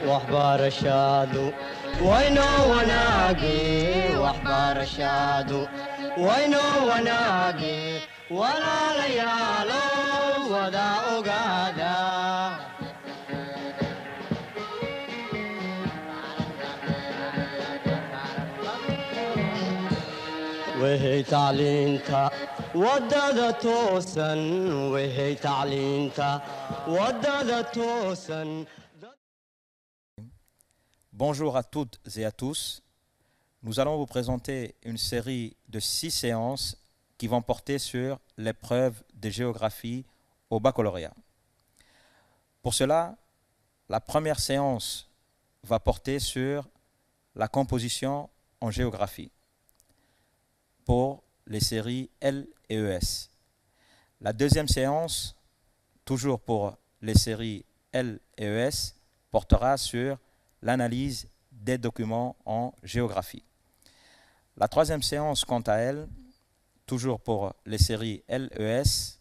waxbarashadu waynoo wanaage waxbarashadu waynoo wanaage walaalayaalo wada ogaada وهي تعلينتا ودادة توسن وهي تعلينتا ودادة توسن. Bonjour à toutes et à tous. Nous allons vous présenter une série de 6 séances qui vont porter sur l'épreuve de géographie au baccalauréat. Pour cela, la première séance va porter sur la composition en géographie pour les séries L et ES. La deuxième séance, toujours pour les séries L et ES, portera sur l'analyse des documents en géographie. La troisième séance, quant à elle, toujours pour les séries LES,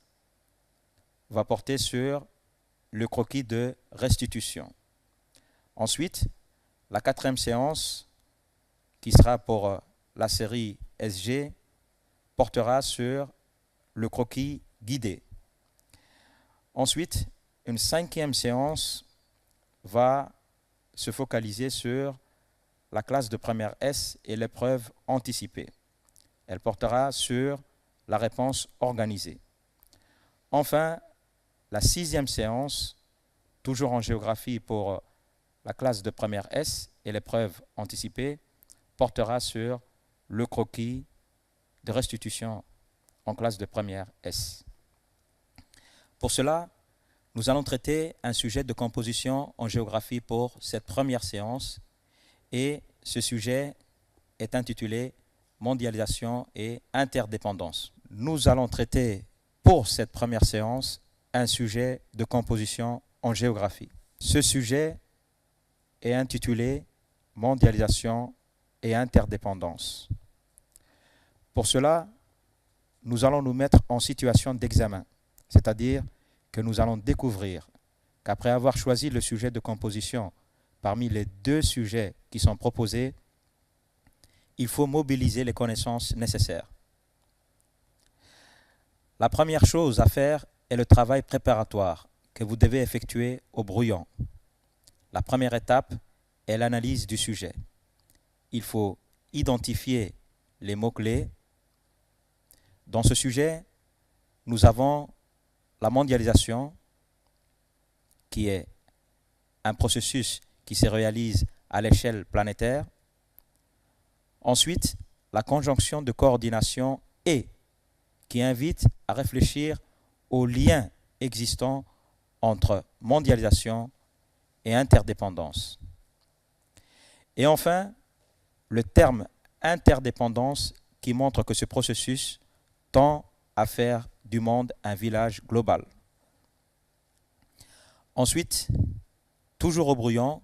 va porter sur le croquis de restitution. Ensuite, la quatrième séance, qui sera pour la série SG, portera sur le croquis guidé. Ensuite, une cinquième séance va se focaliser sur la classe de première S et l'épreuve anticipée. Elle portera sur la réponse organisée. Enfin, la sixième séance, toujours en géographie pour la classe de première S et l'épreuve anticipée, portera sur le croquis de restitution en classe de première S. Pour cela, nous allons traiter un sujet de composition en géographie pour cette première séance et ce sujet est intitulé Mondialisation et interdépendance. Nous allons traiter pour cette première séance un sujet de composition en géographie. Ce sujet est intitulé Mondialisation et interdépendance. Pour cela, nous allons nous mettre en situation d'examen, c'est-à-dire que nous allons découvrir qu'après avoir choisi le sujet de composition parmi les 2 sujets qui sont proposés, il faut mobiliser les connaissances nécessaires. La première chose à faire est le travail préparatoire que vous devez effectuer au brouillon. La première étape est l'analyse du sujet. Il faut identifier les mots-clés. Dans ce sujet, nous avons la mondialisation, qui est un processus qui se réalise à l'échelle planétaire. Ensuite, la conjonction de coordination et, qui invite à réfléchir aux liens existants entre mondialisation et interdépendance. Et enfin, le terme interdépendance qui montre que ce processus tend à faire du monde un village global. Ensuite, toujours au brouillon,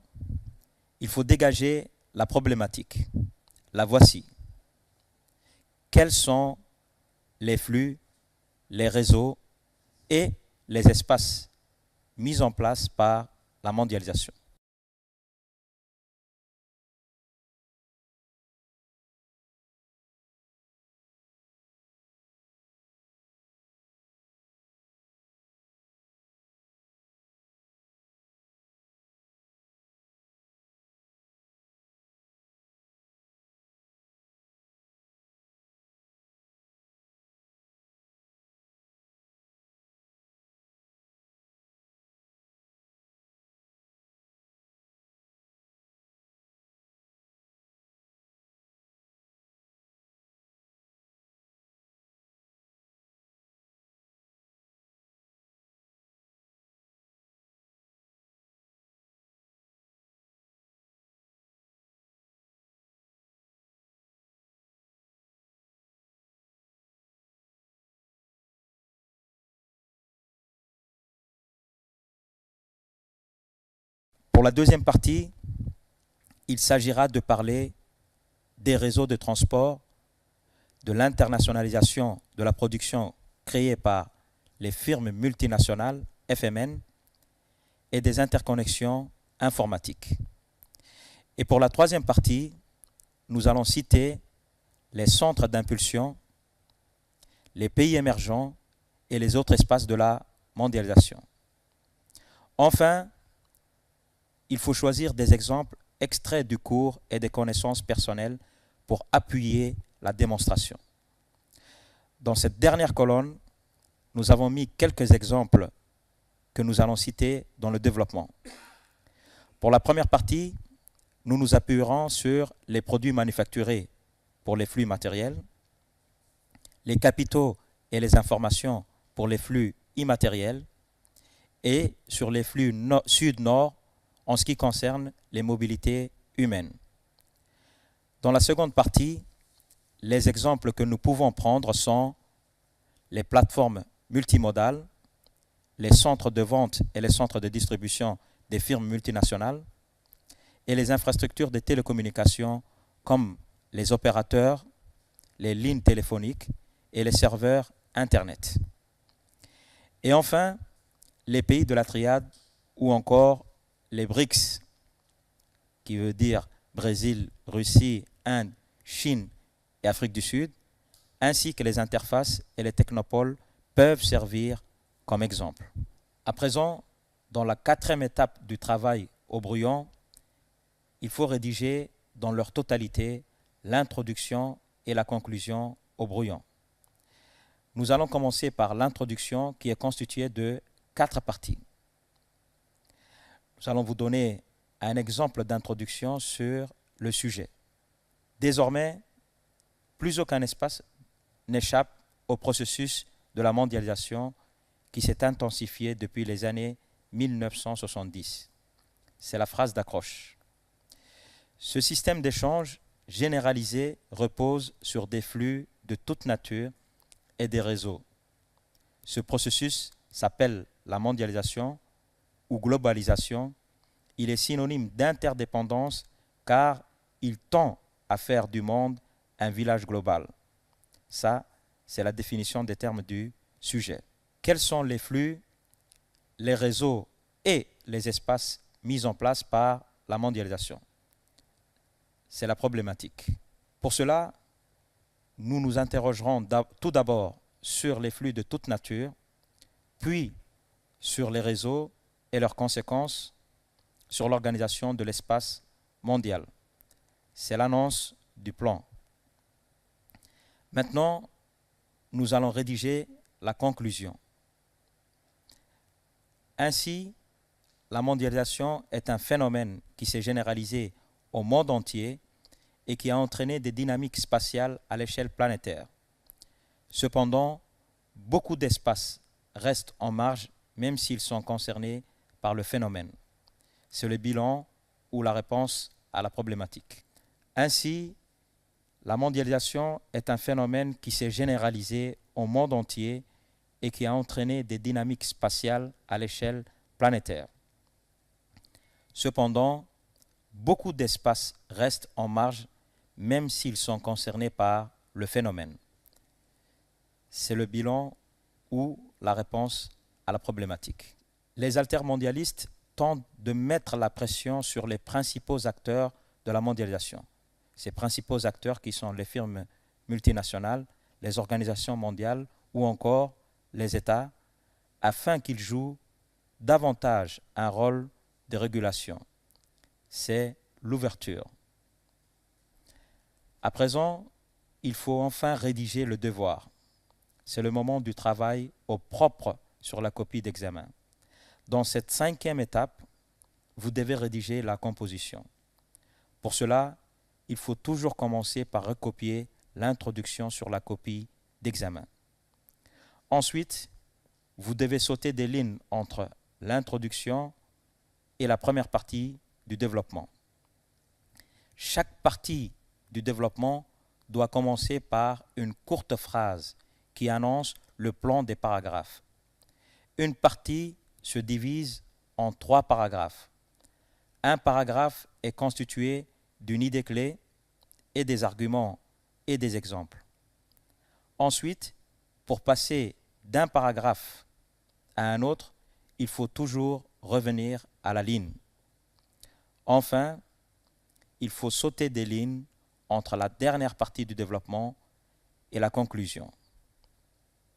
il faut dégager la problématique. La voici. Quels sont les flux, les réseaux et les espaces mis en place par la mondialisation? Pour la deuxième partie, il s'agira de parler des réseaux de transport, de l'internationalisation de la production créée par les firmes multinationales, FMN, et des interconnexions informatique. Et pour la troisième partie, nous allons citer les centres d'impulsion, les pays émergents et les autres espaces de la mondialisation. Enfin, il faut choisir des exemples extraits du cours et des connaissances personnelles pour appuyer la démonstration. Dans cette dernière colonne, nous avons mis quelques exemples que nous allons citer dans le développement. Pour la première partie, nous nous appuierons sur les produits manufacturés pour les flux matériels, les capitaux et les informations pour les flux immatériels et sur les flux sud-nord en ce qui concerne les mobilités humaines. Dans la seconde partie, les exemples que nous pouvons prendre sont les plateformes multimodales, les centres de vente et les centres de distribution des firmes multinationales et les infrastructures de télécommunications comme les opérateurs, les lignes téléphoniques et les serveurs Internet. Et enfin, les pays de la triade ou encore les BRICS, qui veut dire Brésil, Russie, Inde, Chine et Afrique du Sud, ainsi que les interfaces et les technopoles peuvent servir comme exemple. À présent, dans la quatrième étape du travail au brouillon, il faut rédiger dans leur totalité l'introduction et la conclusion au brouillon. Nous allons commencer par l'introduction qui est constituée de 4 parties. Nous allons vous donner un exemple d'introduction sur le sujet. Désormais, plus aucun espace n'échappe au processus de la mondialisation qui s'est intensifié depuis les années 1970. C'est la phrase d'accroche. Ce système d'échange généralisé repose sur des flux de toute nature et des réseaux. Ce processus s'appelle la mondialisation ou globalisation. Il est synonyme d'interdépendance car il tend à faire du monde un village global. Ça, c'est la définition des termes du sujet. Quels sont les flux, les réseaux et les espaces mis en place par la mondialisation? C'est la problématique. Pour cela, nous nous interrogerons tout d'abord sur les flux de toute nature, puis sur les réseaux et leurs conséquences sur l'organisation de l'espace mondial. C'est l'annonce du plan. Maintenant, nous allons rédiger la conclusion. Ainsi, la mondialisation est un phénomène qui s'est généralisé au monde entier et qui a entraîné des dynamiques spatiales à l'échelle planétaire. Cependant, beaucoup d'espaces restent en marge même s'ils sont concernés par le phénomène. C'est le bilan ou la réponse à la problématique. Ainsi, la mondialisation est un phénomène qui s'est généralisé au monde entier et qui a entraîné des dynamiques spatiales à l'échelle planétaire. Cependant, beaucoup d'espaces restent en marge même s'ils sont concernés par le phénomène. C'est le bilan ou la réponse à la problématique. Les altermondialistes tentent de mettre la pression sur les principaux acteurs de la mondialisation. Ces principaux acteurs qui sont les firmes multinationales, les organisations mondiales ou encore les États, afin qu'ils jouent davantage un rôle de régulation. C'est l'ouverture. À présent, il faut enfin rédiger le devoir. C'est le moment du travail au propre sur la copie d'examen. Dans cette 5e étape, vous devez rédiger la composition. Pour cela, il faut toujours commencer par recopier l'introduction sur la copie d'examen. Ensuite, vous devez sauter des lignes entre l'introduction et la première partie du développement. Chaque partie du développement doit commencer par une courte phrase qui annonce le plan des paragraphes. Une partie se divise en 3 paragraphes. Un paragraphe est constitué d'une idée clé et des arguments et des exemples. Ensuite, pour passer d'un paragraphe à un autre, il faut toujours revenir à la ligne. Enfin, il faut sauter des lignes entre la dernière partie du développement et la conclusion.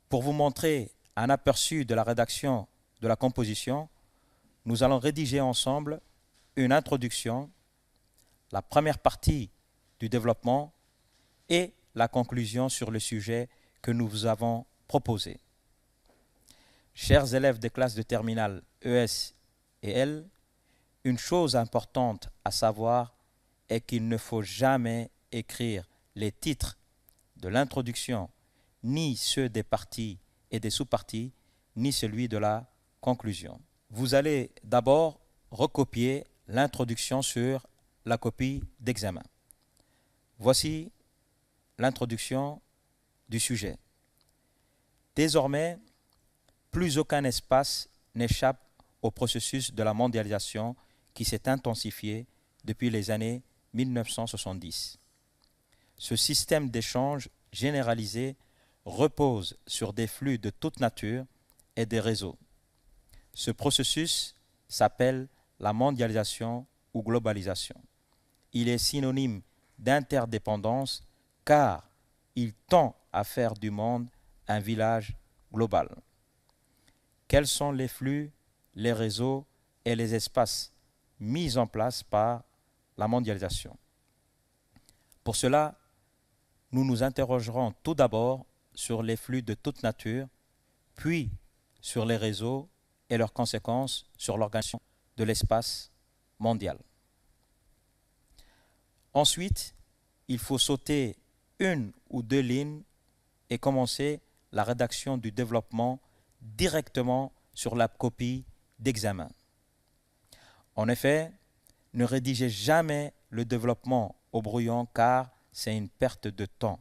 Pour vous montrer un aperçu de la rédaction de la composition, nous allons rédiger ensemble une introduction, la première partie du développement et la conclusion sur le sujet que nous vous avons proposé. Chers élèves des classes de terminale ES et L, une chose importante à savoir est qu'il ne faut jamais écrire les titres de l'introduction, ni ceux des parties et des sous-parties, ni celui de la conclusion. Vous allez d'abord recopier l'introduction sur la copie d'examen. Voici l'introduction du sujet. Désormais, plus aucun espace n'échappe au processus de la mondialisation qui s'est intensifié depuis les années 1970. Ce système d'échange généralisé repose sur des flux de toute nature et des réseaux. Ce processus s'appelle la mondialisation ou globalisation. Il est synonyme d'interdépendance car il tend à faire du monde un village global. Quels sont les flux, les réseaux et les espaces mis en place par la mondialisation? Pour cela, nous nous interrogerons tout d'abord sur les flux de toute nature, puis sur les réseaux et leurs conséquences sur l'organisation de l'espace mondial. Ensuite, il faut sauter une ou deux lignes et commencer la rédaction du développement directement sur la copie d'examen. En effet, ne rédigez jamais le développement au brouillon car c'est une perte de temps.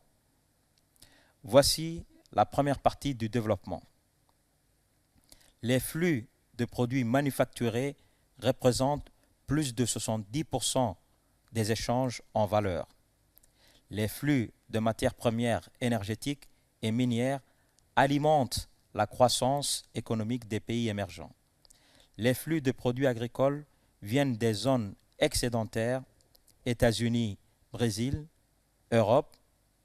Voici la première partie du développement. Les flux de produits manufacturés représentent plus de 70% des échanges en valeur. Les flux de matières premières énergétiques et minières alimentent la croissance économique des pays émergents. Les flux de produits agricoles viennent des zones excédentaires, États-Unis, Brésil, Europe,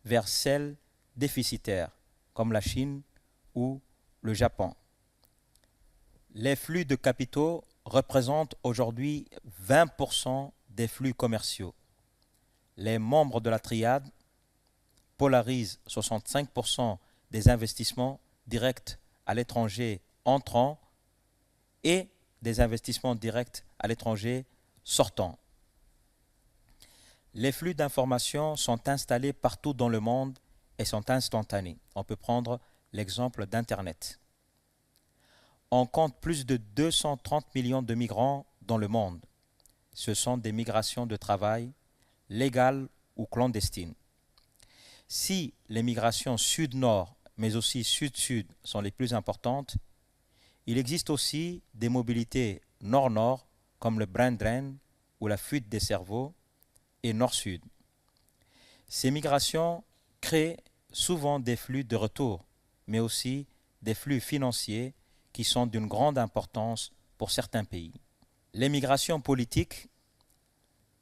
vers celles déficitaires, comme la Chine ou le Japon. Les flux de capitaux représentent aujourd'hui 20% des flux commerciaux. Les membres de la triade polarisent 65% des investissements directs à l'étranger entrants et des investissements directs à l'étranger sortants. Les flux d'informations sont installés partout dans le monde et sont instantanés. On peut prendre l'exemple d'Internet. On compte plus de 230 millions de migrants dans le monde. Ce sont des migrations de travail, légales ou clandestines. Si les migrations sud-nord, mais aussi sud-sud sont les plus importantes, il existe aussi des mobilités nord-nord, comme le brain drain ou la fuite des cerveaux, et nord-sud. Ces migrations créent souvent des flux de retour, mais aussi des flux financiers qui sont d'une grande importance pour certains pays. Les migrations politiques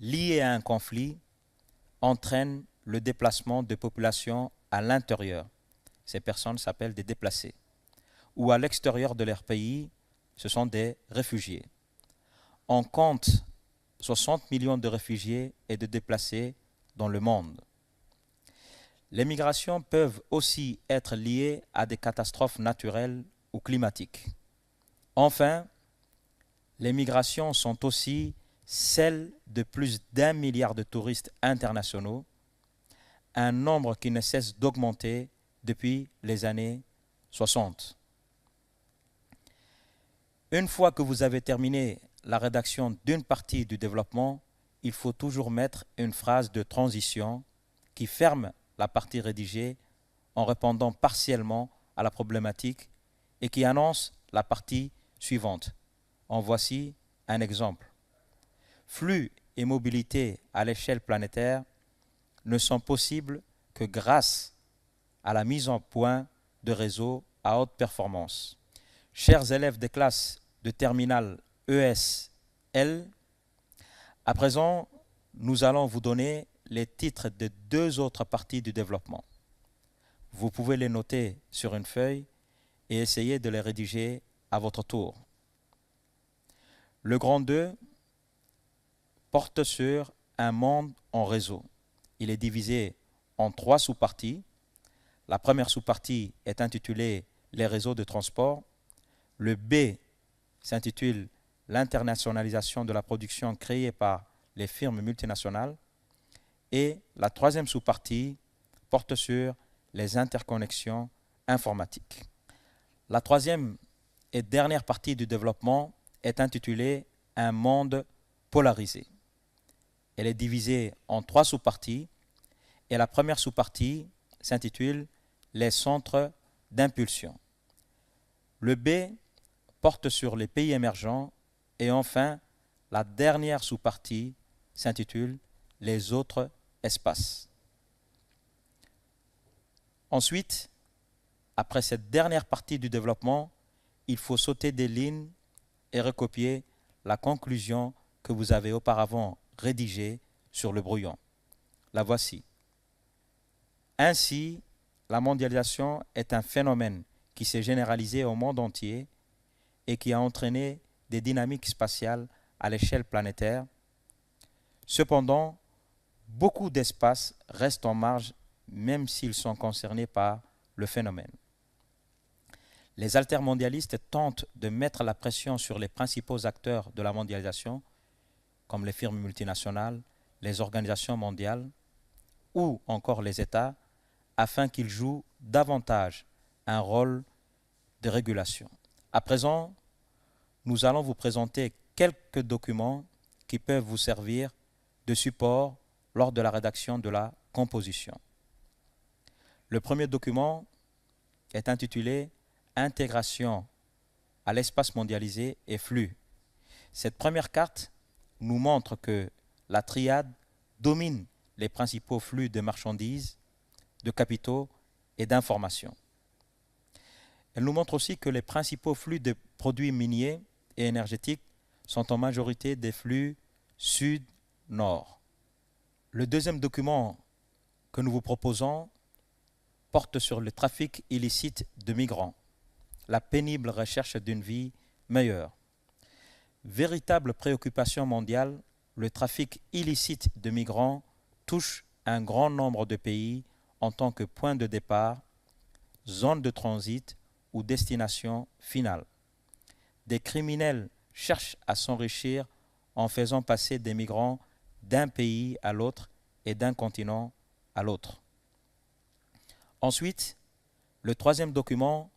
liées à un conflit entraînent le déplacement de populations à l'intérieur. Ces personnes s'appellent des déplacés. Ou à l'extérieur de leur pays, ce sont des réfugiés. On compte 60 millions de réfugiés et de déplacés dans le monde. Les migrations peuvent aussi être liées à des catastrophes naturelles ou climatiques. Enfin, les migrations sont aussi celles de plus d'1 milliard de touristes internationaux, un nombre qui ne cesse d'augmenter depuis les années 60. Une fois que vous avez terminé la rédaction d'une partie du développement, il faut toujours mettre une phrase de transition qui ferme la partie rédigée en répondant partiellement à la problématique et qui annonce la partie suivante. En voici un exemple. Flux et mobilité à l'échelle planétaire ne sont possibles que grâce à la mise en point de réseaux à haute performance. Chers élèves des classes de terminale ES, L, À présent, nous allons vous donner les titres de 2 autres parties du développement. Vous pouvez les noter sur une feuille et essayer de les rédiger à votre tour. Le grand 2 porte sur un monde en réseau. Il est divisé en 3 sous-parties. La première sous-partie est intitulée « Les réseaux de transport ». Le B s'intitule « L'internationalisation de la production créée par les firmes multinationales ». Et la troisième sous-partie porte sur les interconnexions informatiques. La troisième et dernière partie du développement est intitulée « Un monde polarisé ». Elle est divisée en 3 sous-parties et la première sous-partie s'intitule « Les centres d'impulsion ». Le B porte sur les pays émergents et enfin la dernière sous-partie s'intitule « Les autres espaces ». Ensuite, après cette dernière partie du développement, il faut sauter des lignes et recopier la conclusion que vous avez auparavant rédigée sur le brouillon. La voici. Ainsi, la mondialisation est un phénomène qui s'est généralisé au monde entier et qui a entraîné des dynamiques spatiales à l'échelle planétaire. Cependant, beaucoup d'espaces restent en marge même s'ils sont concernés par le phénomène. Les altermondialistes tentent de mettre la pression sur les principaux acteurs de la mondialisation, comme les firmes multinationales, les organisations mondiales ou encore les États, afin qu'ils jouent davantage un rôle de régulation. À présent, nous allons vous présenter quelques documents qui peuvent vous servir de support lors de la rédaction de la composition. Le premier document est intitulé « Intégration à l'espace mondialisé et flux ». Cette première carte nous montre que la triade domine les principaux flux de marchandises, de capitaux et d'informations. Elle nous montre aussi que les principaux flux de produits miniers et énergétiques sont en majorité des flux sud-nord. Le deuxième document que nous vous proposons porte sur le trafic illicite de migrants, la pénible recherche d'une vie meilleure. Véritable préoccupation mondiale, le trafic illicite de migrants touche un grand nombre de pays en tant que point de départ, zone de transit ou destination finale. Des criminels cherchent à s'enrichir en faisant passer des migrants d'un pays à l'autre et d'un continent à l'autre. Ensuite, le troisième document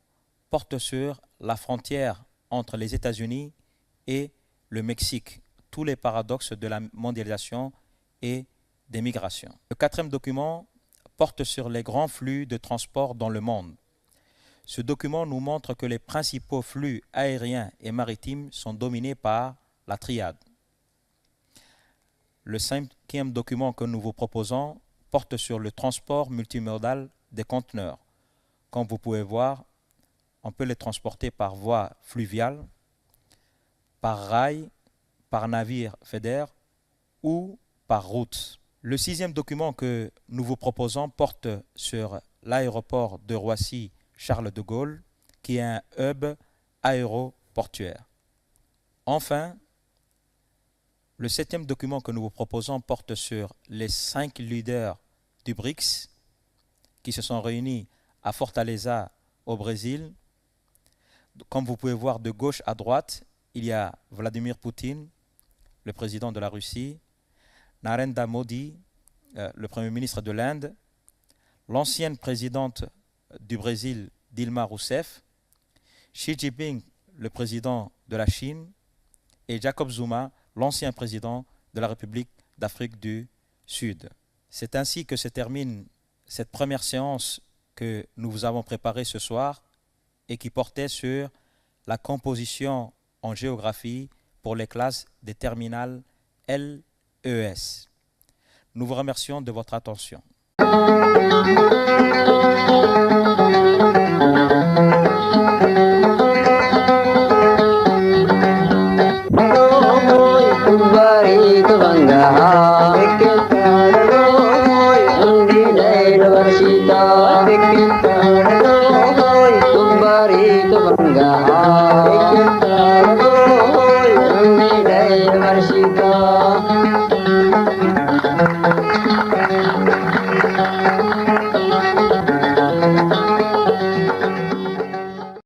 porte sur la frontière entre les États-Unis et le Mexique, tous les paradoxes de la mondialisation et des migrations. Le quatrième document porte sur les grands flux de transport dans le monde. Ce document nous montre que les principaux flux aériens et maritimes sont dominés par la triade. Le cinquième document que nous vous proposons porte sur le transport multimodal des conteneurs. Comme vous pouvez voir, on peut les transporter par voie fluviale, par rail, par navire fédère ou par route. Le sixième document que nous vous proposons porte sur l'aéroport de Roissy-Charles de Gaulle, qui est un hub aéroportuaire. Enfin, le septième document que nous vous proposons porte sur les 5 leaders du BRICS qui se sont réunis à Fortaleza au Brésil. Comme vous pouvez voir de gauche à droite, il y a Vladimir Poutine, le président de la Russie, Narendra Modi, le Premier ministre de l'Inde, l'ancienne présidente du Brésil, Dilma Rousseff, Xi Jinping, le président de la Chine, et Jacob Zuma, l'ancien président de la République d'Afrique du Sud. C'est ainsi que se termine cette première séance que nous vous avons préparée ce soir et qui portait sur la composition en géographie pour les classes des terminales LES. Nous vous remercions de votre attention. Ciao.